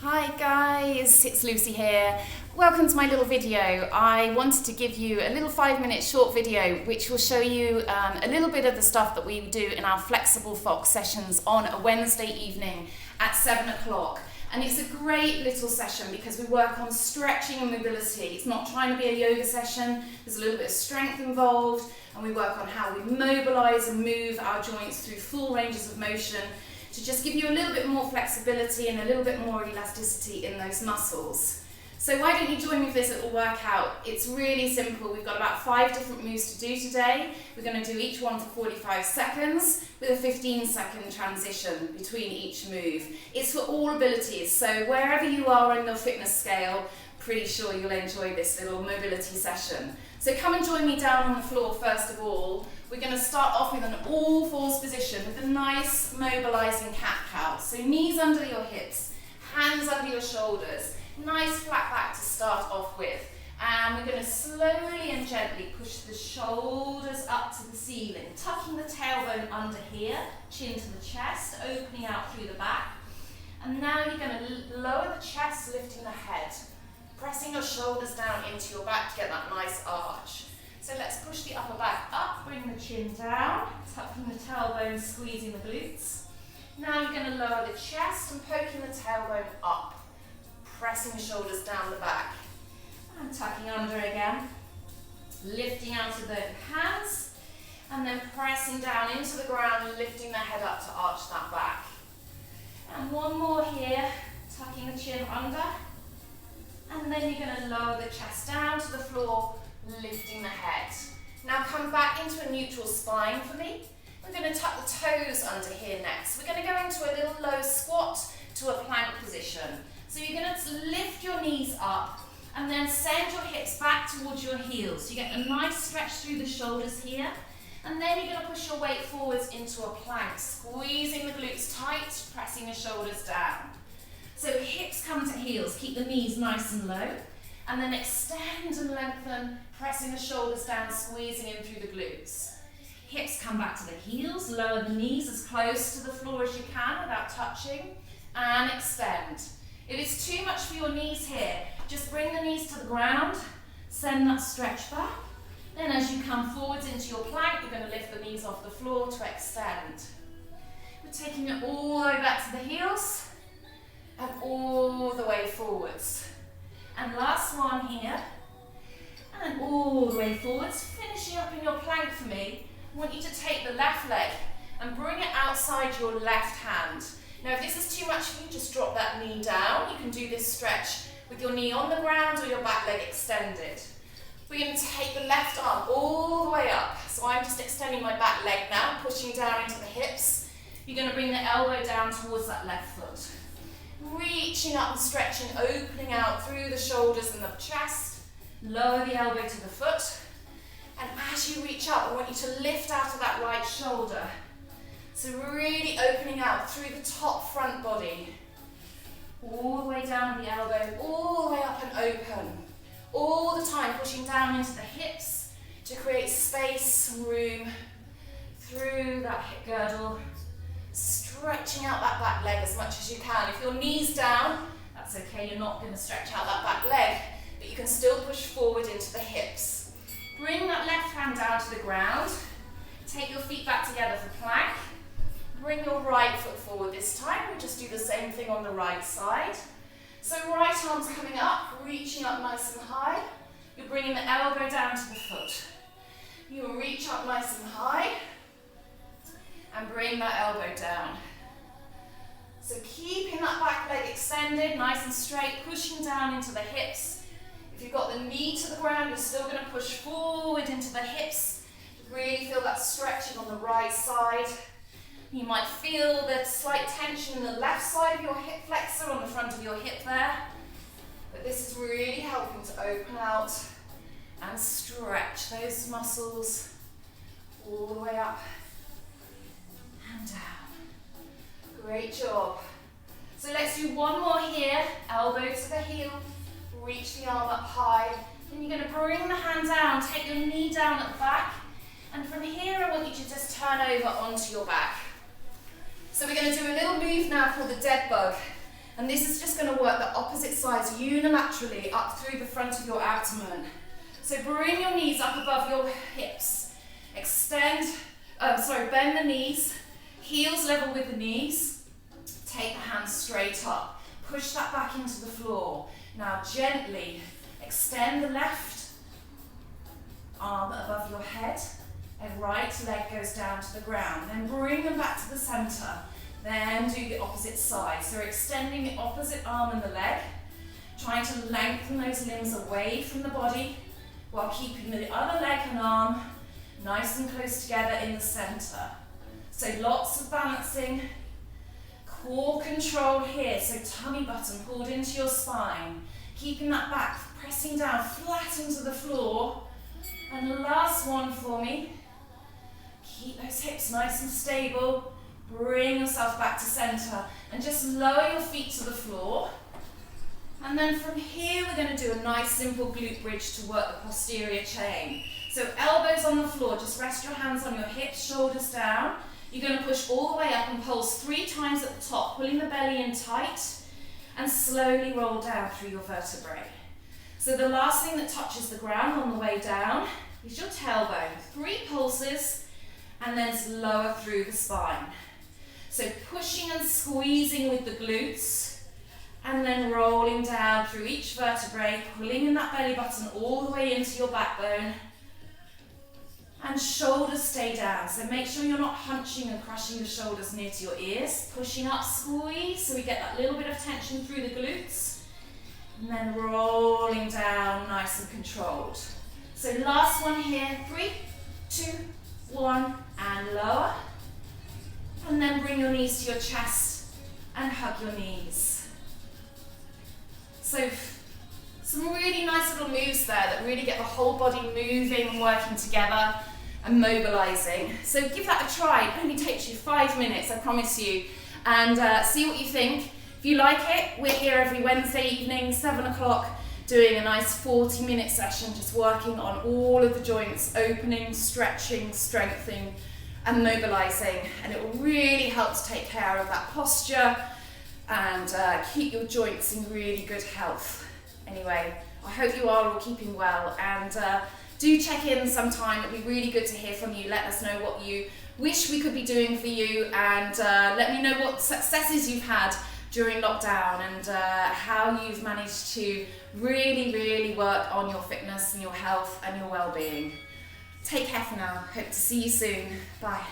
Hi guys, it's Lucy here. Welcome to my little video. I wanted to give you a little 5-minute short video which will show you a little bit of the stuff that we do in our FlexibleFOX sessions on a Wednesday evening at 7 o'clock. And it's a great little session because we work on stretching and mobility. It's not trying to be a yoga session, there's a little bit of strength involved, and we work on how we mobilise and move our joints through full ranges of motion to just give you a little bit more flexibility and a little bit more elasticity in those muscles. So why don't you join me for this little workout? It's really simple. We've got about 5 different moves to do today. We're going to do each one for 45 seconds with a 15-second transition between each move. It's for all abilities, so wherever you are in your fitness scale, pretty sure you'll enjoy this little mobility session. So come and join me down on the floor first of all. We're going to start off with an all fours position with a nice mobilising cat-cow. So knees under your hips, hands under your shoulders, nice flat back to start off with. And we're going to slowly and gently push the shoulders up to the ceiling, tucking the tailbone under here, chin to the chest, opening out through the back. And now you're going to lower the chest, lifting the head, pressing your shoulders down into your back to get that nice arch. So let's push the upper back up, bring the chin down, tucking the tailbone, squeezing the glutes. Now you're going to lower the chest and poking the tailbone up, pressing the shoulders down the back. And tucking under again, lifting out of the hands, and then pressing down into the ground, lifting the head up to arch that back. And one more here, tucking the chin under, and then you're going to lower the chest down to the floor, lifting the head. Now come back into a neutral spine for me. We're going to tuck the toes under here next. We're going to go into a little low squat to a plank position. So you're going to lift your knees up and then send your hips back towards your heels. You get a nice stretch through the shoulders here. And then you're going to push your weight forwards into a plank, squeezing the glutes tight, pressing the shoulders down. So hips come to heels, keep the knees nice and low. And then extend and lengthen, pressing the shoulders down, squeezing in through the glutes. Hips come back to the heels, lower the knees as close to the floor as you can without touching, and extend. If it's too much for your knees here, just bring the knees to the ground, send that stretch back. Then as you come forwards into your plank, you're going to lift the knees off the floor to extend. We're taking it all the way back to the heels, and all the way forwards. And last one here, and all the way forwards, finishing up in your plank for me. I want you to take the left leg and bring it outside your left hand. Now if this is too much for you, just drop that knee down. You can do this stretch with your knee on the ground or your back leg extended. We're going to take the left arm all the way up. So I'm just extending my back leg now, pushing down into the hips. You're going to bring the elbow down towards that left foot. Reaching up and stretching, opening out through the shoulders and the chest. Lower the elbow to the foot. And as you reach up, I want you to lift out of that right shoulder. So really opening out through the top front body. All the way down the elbow, all the way up and open. All the time pushing down into the hips to create space and room through that hip girdle. Stretching out that back leg as much as you can. If your knee's down, that's okay, you're not going to stretch out that back leg, but you can still push forward into the hips. Bring that left hand down to the ground. Take your feet back together for plank. Bring your right foot forward this time. We'll just do the same thing on the right side. So right arm's coming up, reaching up nice and high. You're bringing the elbow down to the foot. You'll reach up nice and high and bring that elbow down. So keeping that back leg extended, nice and straight, pushing down into the hips. If you've got the knee to the ground, you're still going to push forward into the hips. Really feel that stretching on the right side. You might feel the slight tension in the left side of your hip flexor on the front of your hip there. But this is really helping to open out and stretch those muscles all the way up and down. Great job. So let's do one more here. Elbow to the heel. Reach the arm up high. Then you're going to bring the hand down. Take your knee down at the back. And from here, I want you to just turn over onto your back. So we're going to do a little move now called the dead bug. And this is just going to work the opposite sides unilaterally up through the front of your abdomen. So bring your knees up above your hips. Bend the knees, heels level with the knees. Take the hands straight up. Push that back into the floor. Now gently extend the left arm above your head, and right leg goes down to the ground. Then bring them back to the center. Then do the opposite side. So we're extending the opposite arm and the leg, trying to lengthen those limbs away from the body while keeping the other leg and arm nice and close together in the center. So lots of balancing. Core control here, so tummy button pulled into your spine. Keeping that back, pressing down flat into the floor. And the last one for me. Keep those hips nice and stable. Bring yourself back to center and just lower your feet to the floor. And then from here we're going to do a nice simple glute bridge to work the posterior chain. So elbows on the floor, just rest your hands on your hips, shoulders down. You're going to push all the way up and pulse 3 times at the top, pulling the belly in tight, and slowly roll down through your vertebrae. So the last thing that touches the ground on the way down is your tailbone. 3 pulses, and then lower through the spine. So pushing and squeezing with the glutes, and then rolling down through each vertebrae, pulling in that belly button all the way into your backbone. And shoulders stay down, so make sure you're not hunching and crushing the shoulders near to your ears. Pushing up, squeeze, so we get that little bit of tension through the glutes. And then rolling down, nice and controlled. So last one here, 3, 2, 1, and lower. And then bring your knees to your chest and hug your knees. So some really nice little moves there that really get the whole body moving and working together and mobilizing. So give that a try. It only takes you 5 minutes, I promise you, and see what you think. If you like it, we're here every Wednesday evening, 7 o'clock, doing a nice 40-minute session, just working on all of the joints, opening, stretching, strengthening, and mobilizing, and it will really help to take care of that posture and keep your joints in really good health. Anyway, I hope you are all keeping well, and do check in sometime. It'd be really good to hear from you. Let us know what you wish we could be doing for you, and let me know what successes you've had during lockdown and how you've managed to really work on your fitness and your health and your well-being. Take care for now. Hope to see you soon. Bye.